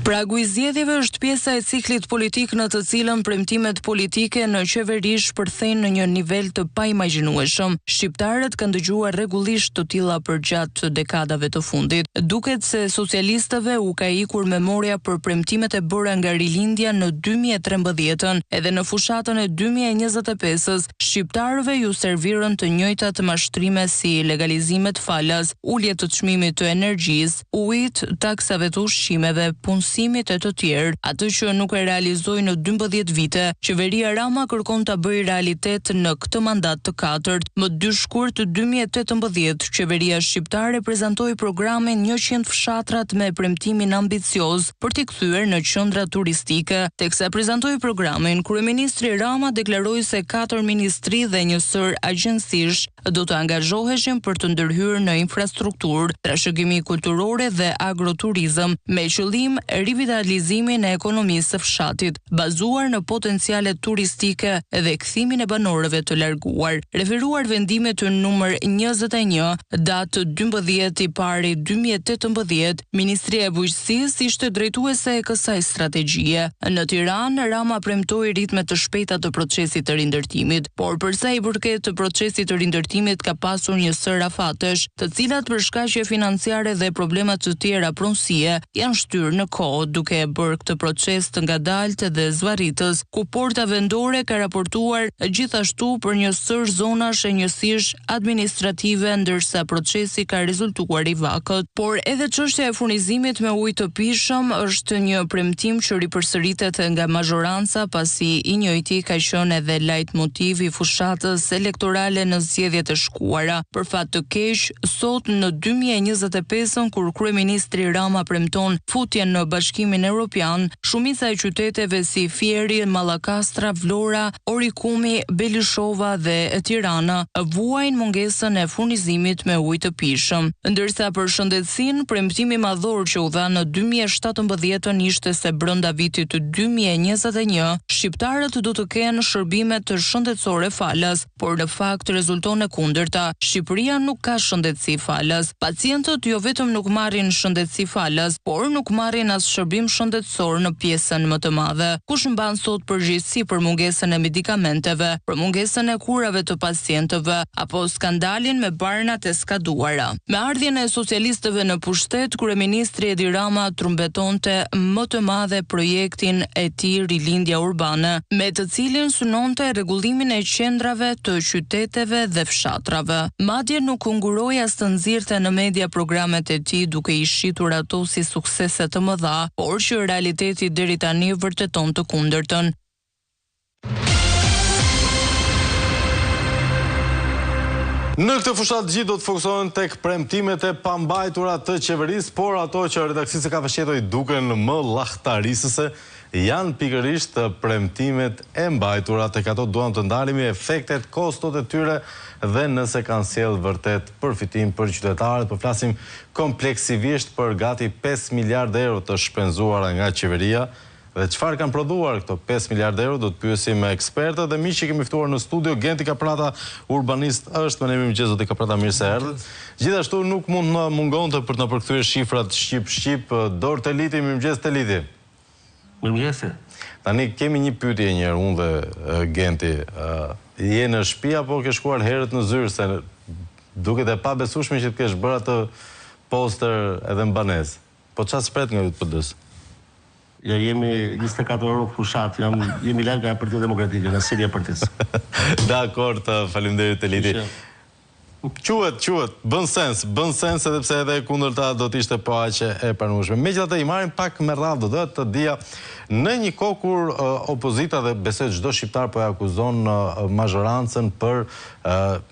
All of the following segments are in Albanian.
Pragu i zgjedhjeve është pjesa e ciklit politik në të cilën premtimet politike në qeveri shpërthejnë në një nivel të paimagjinueshëm. Shqiptarët kanë dëgjuar rregullisht të tilla përgjatë dekadave të fundit. Duket se socialistëve u ka ikur memoria për premtimet e bëra nga rilindja në 2013-ën, edhe në fushatën e 2025-s, shqiptarëve ju servirën të njëjtat mashtrime si legalizimet falas, ulje të çmimit të energjisë, ujit, taksave të ushqimeve, punësimit e të tjerë, atë që nuk e realizoi në 12 vite. Qeveria Rama kërkon ta bëjë realitet në këtë mandat të katërt. Më 2 shkurt 2018, qeveria shqiptare prezantoi programin 100 fshatrat me premtimin ambicioz për t'i kthyer në qendra turistike. Teksa prezantoi programin, kryeministri Rama deklaroi se 4 ministri dhe një sër agjencish do të angazhoheshin për të ndërhyrë në infrastrukturë, trashëgimi kulturore dhe agroturizëm, me qëllim rivitalizimin e ekonomisë së fshatit, bazuar në potencialet turistike dhe kthimin e banorëve të larguar. Referuar vendimet të numër 21, datë 12 i pari 2018, Ministria e Bujqësisë ishte drejtuese e kësaj strategjie. Në Tiranë, Rama premtoi ritme të shpejta të procesit të rindërtimit, por përsa i përket të procesit të rindërtimit ka pasur një sër afatesh, të cilat për shkaqe financiare dhe problemat të tjera pronësie janë shtyrë në kohë, duke e bërë këtë proces të ngadalt dhe zvarritës, ku porta vendore ka raportuar gjithashtu për një sër zonash e njësish administrative, ndërsa procesi ka rezultuar i vakët. Por edhe çështja e furnizimit me ujë të pijshëm është një premtim që ripërsëritet nga mazhoranca, pasi i njëjti ka qenë edhe lajtmotiv i fushatës elektorale në zgjedhjet e shkuara. Për fat të keq, sot në 2025, kur kryeministri Rama premton futjen në Bashkimin Evropian, shumica e qyteteve si Fieri, Mallakastra, Vlora, Orikumi, Belishova dhe Tirana vuajnë mungesën e furnizimit me ujë të pijshëm. Ndërsa për shëndetësinë, premtimi madhor që u dha në 2017 ishte se brenda vitit të 2021 shqiptarët do të kenë shërbime të shëndetësore falas, por në fakt rezulton e kundërta. Shqipëria nuk ka shëndetësi falas. Pacientët jo vetëm nuk marrin shëndetësi falas, por nuk marrin as shërbim shëndetësor në pjesën më të madhe. Kush mban sot përgjegjësi për mungesën e medikamenteve, për mungesën e kurave të pacientëve, apo skandalin me barnat e skaduara? Me ardhjen e socialistëve në pushtet, kryeministri Edi Rama trumbetonte më të madhe projektin e tij rilindja urbane, me të cilin synonte rregullimin e qendrave të qyteteve dhe fshatrave. Madje nuk nguroi as të nxirrte në media programet e tij duke i shitur ato si suksese të mëdha, por që realiteti deri tani vërteton të kundërtën. Në këtë fushat gjithë do të fokusohen tek premtimet e pambajtura të qeverisë, por ato që redaksisë ka fshjetoj duken më llahtarisëse janë pikërisht premtimet e mbajtura, tek ato duam të ndalemi efektet, kostot e tyre dhe nëse kanë sjellë vërtet përfitim për qytetarët. Po flasim kompleksivisht për gati 5 miliardë euro të shpenzuara nga qeveria. Dhe çfarë kanë prodhuar këto 5 miliardë euro, do të pyesim ekspertët dhe miq që kemi ftuar në studio. Genti Kaprata, urbanist, është me ne. Mirëmëngjes zoti Kaprata, mirë se erdhët. Gjithashtu nuk mund të mungonte për të na përkthyer shifrat shqip. Dorë Teliti, mirëmëngjes Teliti. Mirëmëngjes. Tani kemi një pyetje një herë unë dhe Genti. Je në shtëpi apo ke shkuar herët në zyrë, se duket e pabesueshme që të kesh bërë atë poster edhe në banesë. Po çfarë shpret nga PD-s? Ja, jemi 24 orë fushat, jemi larg nga Partia Demokratike, nga Selia Partisë. Dakord, faleminderit Teliti. Quhet, bën sens edhe pse edhe kundërta do të ishte po aq e pranueshme. Megjithatë i marrim pak me radhë dhe të dija në një kohë kur opozita dhe besoj çdo shqiptar po e akuzon mazhorancën për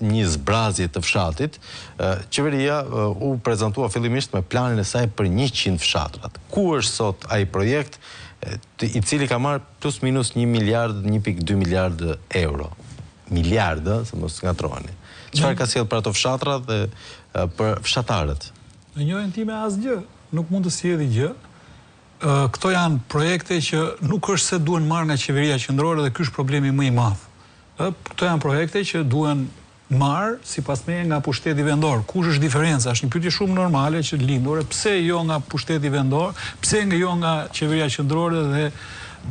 një zbrazje të fshatit, qeveria u prezantua fillimisht me planin e saj për 100 fshatrat. Ku është sot ai projekt i cili ka marrë plus minus 1 miliard, 1.2 miliardë euro. Miliardë, se mos ngatroheni. Çfarë ka sjellë për ato fshatra dhe për fshatarët? Në njohjen time asgjë, nuk mund të sjellë gjë. Këto janë projekte që nuk është se duhen marrë nga qeveria qendrore dhe ky është problemi më i madh. Këto janë projekte që duhen marë, si pas me, nga pushteti vendor. Kush është diferenca? Është një pyetje shumë normale që lindur, pse jo nga pushteti vendor, pse jo nga qeveria qendrore dhe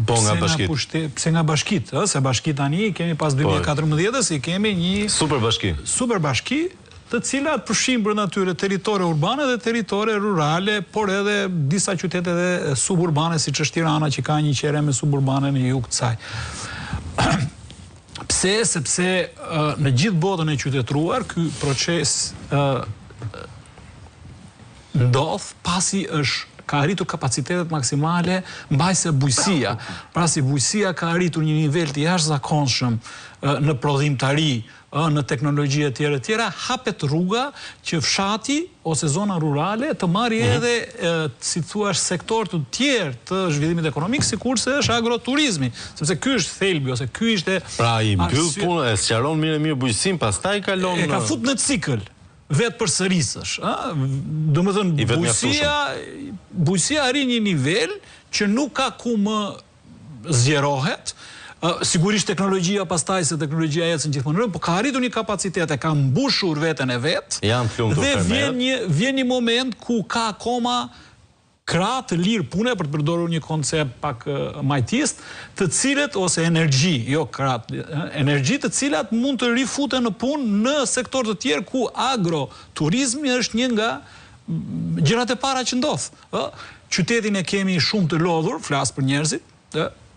pse nga bashkit, se bashkit tani kemi pas 2014 i kemi një super bashki, të cilat përfshin brenda tyre territore urbane dhe territore rurale, por edhe disa qytete dhe suburbane, siç është Tirana, që ka një qere me suburbane në jug të saj. Pse? Sepse në gjithë botën e qytetëruar, ky proces ndodh pasi ka arritur kapacitetet maksimale mbajse bujësia. Pra si bujësia ka arritur një nivel të jashtëzakonshëm në prodhimtari, në teknologji e tjera, hapet rruga që fshati ose zona rurale të marrë edhe, si thua, sektor të tjerë të zhvillimit ekonomik, sikurse është agroturizmi, sepse ky është thelbi ose ky ishte. Pra i mbyll punën, e sqaron mirë bujësinë, pastaj kalon. E ka fut në cikël. Vetë për sërisësh. Do më thënë, bujësia arrin një nivel që nuk ka ku më zgjerohet. Sigurisht teknologjia pastaj, se teknologjia ecën gjithmonë, por ka arritur një kapacitet, ka mbushur veten e vet. Dhe vjen një moment ku ka akoma krah të lirë pune, për të përdorur një koncept pak majtist, të cilët, ose energji, jo krah, energji të cilat mund të rifuten në punë në sektor të tjerë ku agroturizmi është një nga gjërat e para që ndodh. Qytetin e kemi shumë të lodhur, flas për njerëzit,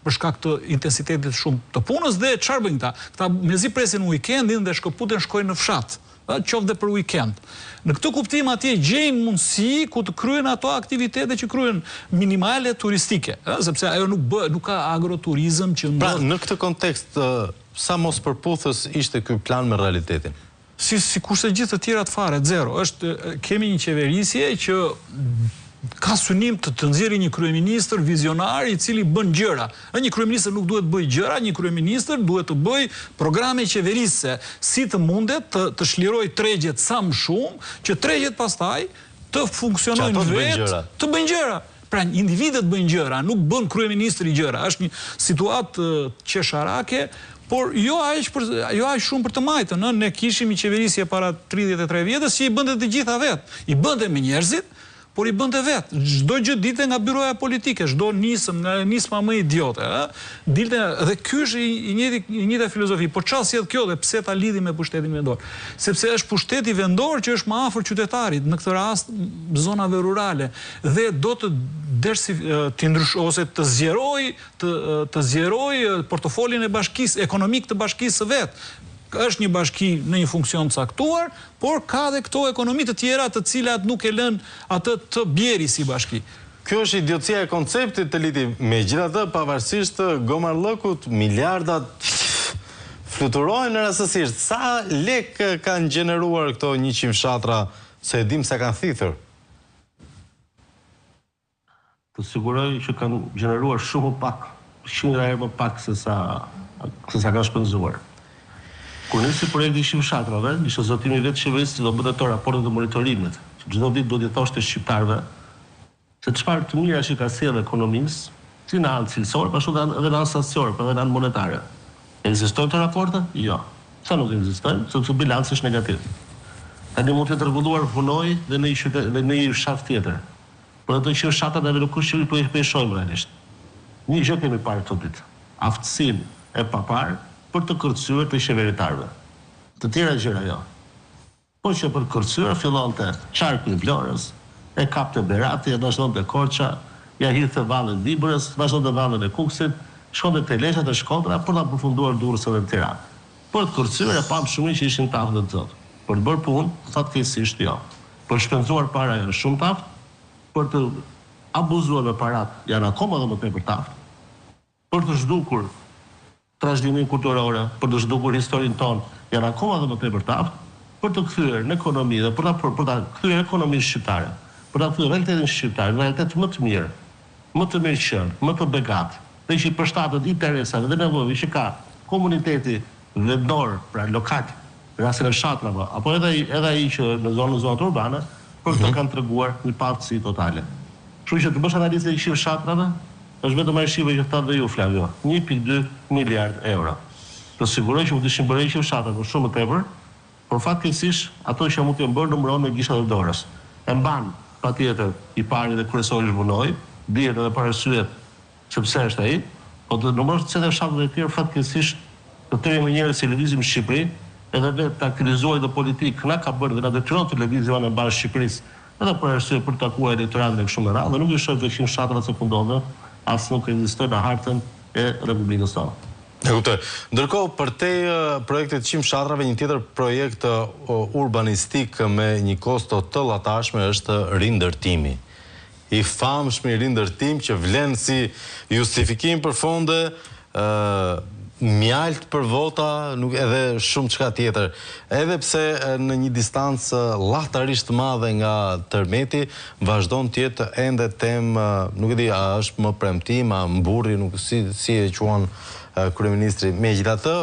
për shkak të intensitetit shumë të punës, dhe çfarë bëjnë këta? Këta mezi presin weekendin dhe shkëputen shkojnë në fshat, qoftë dhe për weekend. Në këtë kuptim atje gjejnë mundësi ku të kryen ato aktivitete që kryen minimale turistike, sepse ajo nuk ka agroturizëm që ndodh. Pra, në këtë kontekst, sa mos përputhës ishte ky plan me realitetin? Si kurse gjithë të tjerat fare, zero. Kemi një qeverisje që ka synim të nxjerrë një kryeministër vizionar i cili bën gjëra. Një kryeministër nuk duhet bëj gjëra, një kryeministër duhet të bëj programe qeverisë, si të mundet të shliroj tregjet sa më shumë, që tregjet pastaj të funksionojnë vetë, të bëjnë gjëra. Pra individët bëjnë gjëra, nuk bën kryeministri gjëra. Është një situatë qesharake, por jo aq shumë për të majtën. Ne kishim një qeverisje para 33 vjetës që i bënte të gjitha vetë. I bënte me njerëzit, por i bënte vetë. Çdo gjë dilte nga byroja politike, çdo nisma më idiote. Dilte, dhe ky është i njëjta filozofi. Po çfarë sjell kjo dhe pse ta lidhi me pushtetin vendor? Sepse është pushteti vendor që është më afër qytetarit, në këtë rast zonave rurale, dhe do të ose të zgjeroj portofolin e bashkisë ekonomik të bashkisë së vet. Është një bashki në një funksion caktuar, por ka dhe këto ekonomi të tjera të cilat nuk e lën atë të bjeri si bashki. Kjo është idiocia e konceptit të liti. Megjithatë, pavarësisht të gomarllëkut, miliardat fluturojnë në rastësisht. Sa lek kanë gjeneruar këto 100 fshatra, se e dim se kanë thithur? Të siguroj që kanë gjeneruar shumë pak, 100 herë më pak se sa kanë shpenzuar. Kur nisi projekti 100 fshatrave, ishte zotimi vetë qeverisë që do bëte ato raportet të monitorimit, që çdo ditë do t'i thoshte shqiptarëve se çfarë të mira që ka sjellë ekonomisë, si në anë cilësore, por ashtu edhe në anë staciore, por edhe në anë monetare. Ekzistojnë të raporte? Jo. Sa nuk ekzistojnë, sepse bilanci është negativ. Tani mund të rregulluar punoj dhe në një fshat tjetër. Por ato që fshatat edhe nuk është që i shohim realisht. Një gjë kemi parë këto ditë. Aftësinë e paparë për të kërcyer të qeveritarëve. Të tjera gjëra jo. Po që për kërcyer fillonte çarku i Vlorës, e kapte Berati, e vazhdonte Korça, ja hidhte vallën e Dibrës, vazhdonte vallën e Kuksit, shkonte te Leshat e Shkodra për ta përfunduar Durrës edhe në Tiranë. Për të kërcyer e pam shumë që ishin taftë të zotë. Për të bërë punë, fatkeqësisht jo. Për shpenzuar para janë shumë taftë, për të abuzuar me parat janë akoma dhe më tepër taftë. Për të zhdukur trashëgiminë kulturore, për të zhdukur historinë tonë, janë akoma dhe më tepër taftë, për të kthyer në ekonomi dhe për ta kthyer ekonominë shqiptare, për ta kthyer realitetin shqiptar në realitet më të mirë, më të mirëqen, më të begat, dhe që i përshtatet interesave dhe nevojave që ka komuniteti vendor, pra lokal, rastin e fshatrave, apo edhe ai që në zonat urbane, për të kanë treguar një pavësi totale. Kështu që të bësh analizë e 100 fshatrave, është vetëm arshive që thatë dhe ju, Flavio, 1.2 miliard euro. Të siguroj që më të shimëroj 100 fshatrave shumë më tepër, por fatkeqësisht ato që mund të bërë numëron me gishtat e dorës. E mban patjetër i pari dhe kryesori zhvunoi, dihet edhe para syet sepse është ai, po të numërosh çdo fshat të tjerë fatkeqësisht të tërë njerëz që lëvizim në Shqipëri, edhe vetë ta aktivizuar dhe politikë na ka bërë dhe na detyron të lëvizim në bash Shqipërisë, edhe për arsye për të takuar elektoratin e kështu me radhë, dhe nuk i shoh të qenë fshatrat se fundove, as nuk ekziston në hartën e Republikës tonë. E kuptoj. Ndërkohë, përtej projektit 100 fshatrave, një tjetër projekt urbanistik me një kosto të llatashme është rindërtimi. I famshëm rindërtim që vlen si justifikim për fonde, mjalt për vota, nuk edhe shumë çka tjetër. Edhe pse në një distancë llahtarisht madhe nga tërmeti, vazhdon të jetë ende temë, nuk e di, a është më premtim, a mburri, nuk si e quan kryeministri. Megjithatë,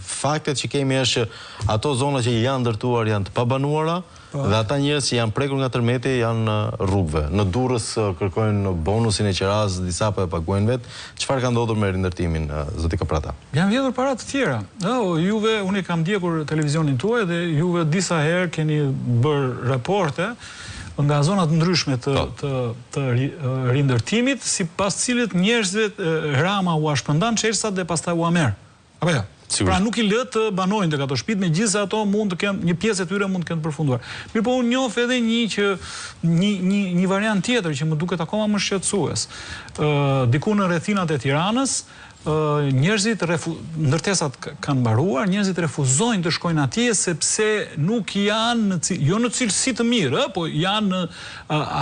faktet që kemi është që ato zona që janë ndërtuar janë të pabanuara dhe ata njerëz që janë prekur nga tërmeti janë rrugëve. Në Durrës kërkojnë bonusin e qiraz, disa po e paguajnë vetë. Çfarë ka ndodhur me rindërtimin, zoti Kaprata? Janë vjedhur para të tjera. Juve, unë kam ndjekur televizionin tuaj dhe juve disa herë keni bërë raporte nga zonat ndryshme të rindërtimit, si pas cilit njerëzve Rama u ashpëndan çelësat dhe pastaj u amer. Apo jo? Pra nuk i lë të banojnë tek ato shtëpitë, megjithëse ato mund të kenë një pjesë e tyre mund të kenë të përfunduar. Mirë, po unë njoh edhe një variant tjetër që më duket akoma më shqetësues. Diku në rrethinat e Tiranës, njerëzit ndërtesat kanë mbaruar, njerëzit refuzojnë të shkojnë atje sepse nuk janë jo në cilësi të mirë, po janë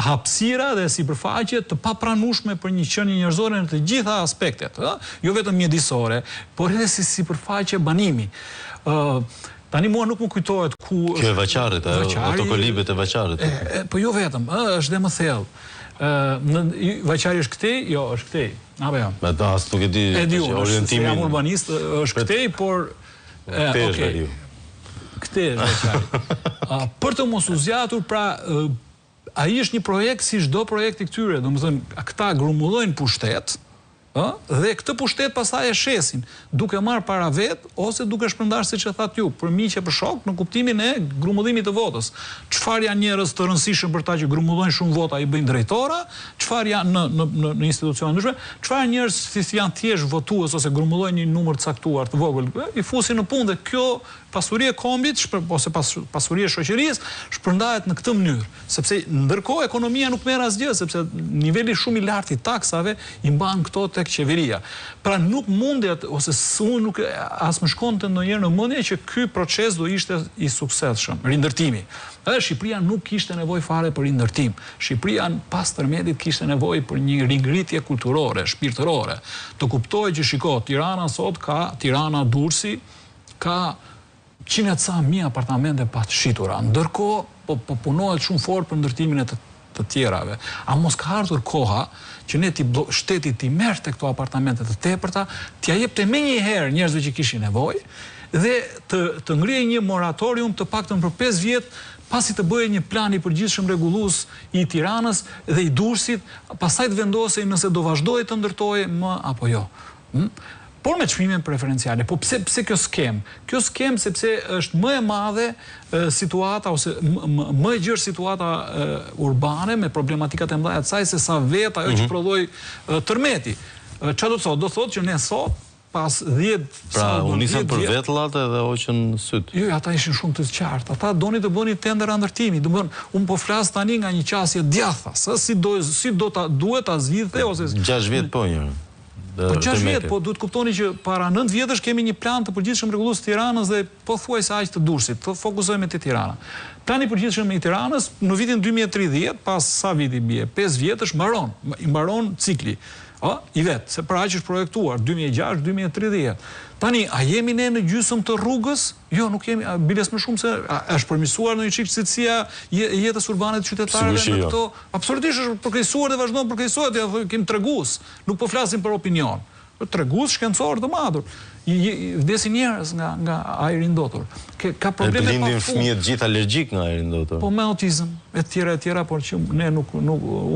hapësira dhe sipërfaqe të papranueshme për një qenie njerëzore në të gjitha aspektet, jo vetëm mjedisore, por edhe si sipërfaqe banimi. Tani mua nuk më kujtohet ku... Kjo e Vaçarit, ato kolibet e Vaçarit. Po jo vetëm, është dhe më thellë. Vaçari është këtej? Jo, është këtej. Apo jo? Me ta as nuk e di orientimin. Se jam urbanist, është këtej, por... Këtej është veriu. Këtej është Vaçari. Për të mos u zgjatur, pra, ai është një projekt si çdo projekt i këtyre, domethënë këta grumullojnë pushtet, dhe këtë pushtet pastaj e shesin, duke marrë para vet ose duke shpërndarë, siç e thatë ju, për miqe për shok, në kuptimin e grumullimit të votës. Çfarë janë njerëz të rëndësishëm për ta që grumullojnë shumë vota i bëjnë drejtora, çfarë janë në institucione ndryshme, çfarë njerëz si janë thjesht votues ose grumullojnë një numër të caktuar të vogël, i fusin në punë dhe kjo pasuri e kombit ose pasuri e shoqërisë shpërndahet në këtë mënyrë, sepse ndërkohë ekonomia nuk merr asgjë, sepse niveli shumë i lartë i taksave i mban këto tek qeveria. Pra nuk mundet, ose unë nuk as më shkonte ndonjëherë në mendje që ky proces do ishte i suksesshëm, rindërtimi. Edhe Shqipëria nuk kishte nevojë fare për rindërtim. Shqipëria pas tërmetit kishte nevojë për një ringritje kulturore, shpirtërore. Të kuptojë që shiko, Tirana sot ka Tirana Durrësi, ka 100.000 apartamente pa të shitura. Ndërkohë po punohet shumë fort për ndërtimin e të tjerave. A mos ka ardhur koha që ne shteti t'i merrte këto apartamente të tepërta, t'ia jepte menjëherë njerëzve që kishin nevojë dhe të ngrihej një moratorium të paktën për 5 vjet, pasi të bëhej një plan i përgjithshëm rregullues i Tiranës dhe i Durrësit, pastaj të vendosej nëse do vazhdojë të ndërtohej më apo jo. Por me çmime preferenciale. Po pse kjo skem? Kjo skem sepse është më e madhe situata ose më e gjerë situata urbane me problematikat e mëdha të saj se sa vet ajo që prodhoi tërmeti. Çfarë do të thotë? Do thotë që ne sot pas 10 Pra, u nisën për vetullat edhe hoqën syt. Jo, ata ishin shumë të qartë. Ata donin të bënin tender ndërtimi. Domethënë, unë po flas tani nga një qasje djathas, si do ta duhet ta zgjidhte ose 6 vjet po një. Po 6 vjet, po duhet kuptoni që para 9 vjetësh kemi një plan të përgjithshëm rregullues të Tiranës dhe pothuajse aq të Durrësit. Të fokusohemi te Tirana. Plani i përgjithshëm i Tiranës në vitin 2030, pas sa viti bie, 5 vjetësh i mbaron cikli. I vetë, se pra që është projektuar 2006-2030. Tani, a jemi ne në gjysmë të rrugës? Jo, nuk jemi, biles më shumë se është përmirësuar në një çik cilësia jetës urbane të qytetarëve në këto. Absolutisht është përkeqësuar dhe vazhdon përkeqësohet, ja kemi tregues. Nuk po flasim për opinion. tregues shkencor të matur. Vdesin njerëz nga ajri i ndotur. Ka probleme pa fund. Fëmijët gjithë alergjik nga ajri i ndotur. Po me autizëm, e tjera, por që unë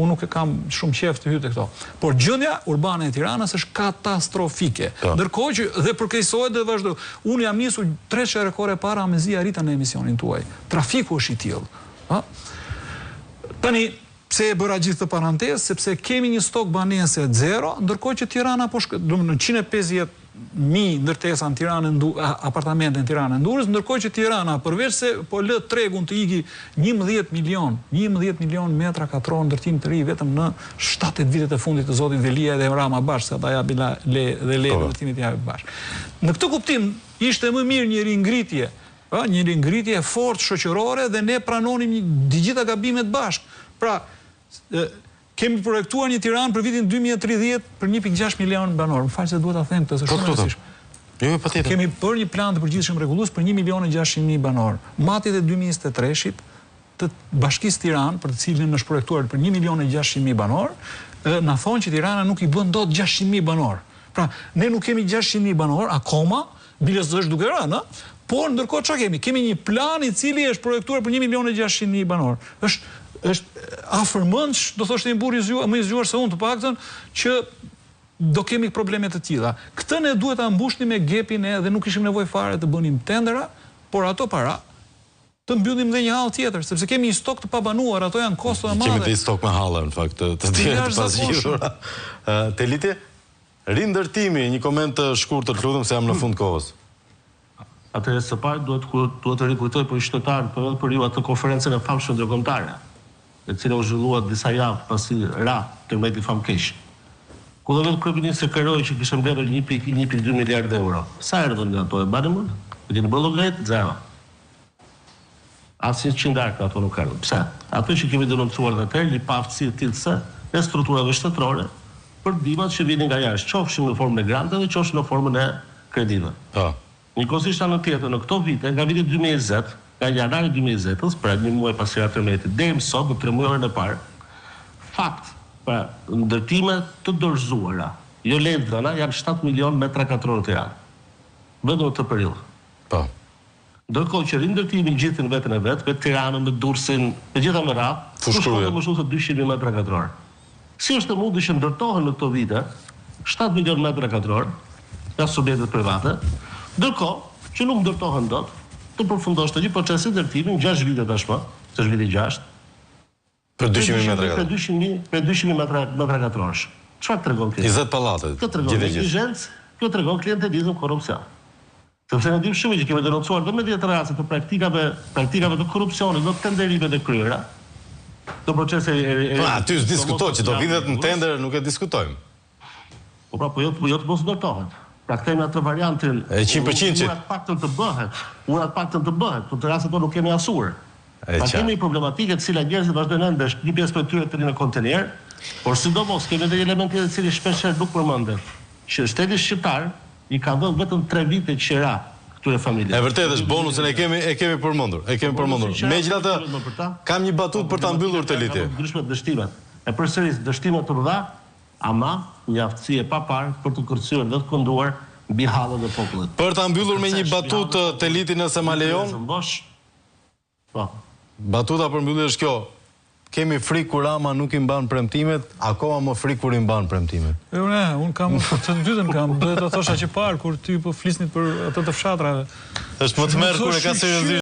nuk e kam shumë qejf të hyj te këto. Por gjendja urbane e Tiranës është katastrofike. Ndërkohë që dhe përkeqësohet dhe vazhdo. Unë jam nisur 3 shërkore para Amezia Rita në emisionin tuaj. Trafiku është i tillë. Tani pse e bëra gjithë të parantezë, sepse kemi një stok banese zero, ndërkohë që Tirana në 150.000 ndërtesa në Tiranë, apartamente në Tiranë e Durrës, ndërkohë që Tirana, përveç se po lë tregun të iki 11 milion metra katror ndërtim të ri vetëm në 7 vitet e fundit të zotit Velia dhe Rama bashkë, se ata japin dhe le ndërtimit japin bashkë. Në këtë kuptim ishte më mirë një ringritje fort shoqërore dhe ne pranonim të gjitha gabimet bashkë. Pra, kemi projektuar një Tiranë për vitin 2030 për 1.6 milion banor. Më falë se duhet ta them këtë, se shumë e rëndësishme. Kemi bërë një plan të përgjithshëm rregullues për 1.600.000 banor. Matit e 2023-shit të Bashkisë Tiranë, për të cilin është projektuar për 1.600.000 banor, na thonë që Tirana nuk i bën dot 600.000 banor. Pra, ne nuk kemi 600.000 banor akoma, biles është duke rënë, por ndërkohë çfarë kemi? Kemi një plan i cili është projektuar për 1.600.000 banor. Është afërmendsh, do thoshte një burr më i zgjuar se unë të paktën, që do kemi probleme të tilla. Këtë ne duhet ta mbushnim me gepin dhe nuk kishim nevojë fare të bënim tendera, por ato para të mbyllim dhe një hall tjetër, sepse kemi një stok të pabanuar, ato janë kosto të mëdha. Kemi një stok me halla në fakt të tjera të pasgjidhura. Teliti, rindërtimi, një koment të shkurtër, të lutem se jam në fund kohës. Atëherë së pari duhet të rikujtoj për qytetarët për ju atë konferencën e famshme ndërkombëtare, e cila u zhvillua disa javë pasi ra tërmeti famkeq. Ku do vetë kryeministri Karoj që kishte mbledhur 1.2 miliardë euro. Sa erdhën nga ato e bani më? Do të bëllë llogarit zero. Asnjë qindark ato nuk erdhën. Pse? Ato që kemi denoncuar atëherë, një paftësi e tillë se e strukturave shtetërore për ndihmat që vinin nga jashtë, qofshin në formën e granteve, qofshin në formën e kredive. Njëkohësisht anë tjetër në këto vite, nga viti 2020, nga janari 2020, pra një muaj pasi tërmetit, deri më sot në 3 muajin e parë, fakt, pra ndërtime të dorëzuara, jo lendrëna, janë 7 milion metra katror të janë. Vetëm të periudhë. Po. Ndërkohë që rindërtimi gjithë në vetën e vetë, me Tiranën, me Durrësin, me gjitha me radhë, kushtohet më shumë se 200.000 metra katror. Si është e mundur që ndërtohen në këto vite 7 milion metra katror nga subjektet private, ndërkohë që nuk ndërtohen dot, të përfundosh të një proces ndërtimi 6 vite tashmë, se është viti 6. Për 200.000 metra katror. Për 200.000 metra katrorësh. Çfarë tregon kjo? 20 pallate. Kjo tregon neglizhencë, kjo tregon klientelizëm, korrupsion. Sepse ne dimë shumë që kemi denoncuar dhe me 10 raste të praktikave të korrupsionit në tenderimet e kryera. Do procese aty diskutohet që do vitet në tender, nuk e diskutojmë. Po jo të mos ndërtohet. Pra kemi atë variantin 100% urat paktën të bëhet, por të rastet po nuk kemi asur. Pra kemi problematike të cilat njerëzit vazhdojnë ndesh, një pjesë për tyre të rinë në kontener, por sidomos kemi edhe elemente të cilë shpeshherë nuk përmendet, që shteti shqiptar i ka dhënë vetëm 3 vite qira këtyre familjeve. E vërtetë është bonusin e kemi përmendur. Megjithatë, kam një batutë për ta mbyllur të liti. Ndryshme dështimet. E përsëris dështimet të mëdha, ama një aftësi e papar për të kërcyer dhe të kënduar mbi hallën e popullit. Për ta mbyllur me një batutë të liti nëse ma lejon. Batuta për mbyllje është kjo. Kemi frikë kur Rama nuk i mban premtimet, akoma më frikë kur i mban premtimet. Unë kam të dytën kam, do të thosha që parë kur ty po flisnit për ato të fshatrave. Është më të merr kur e ka seriozisht.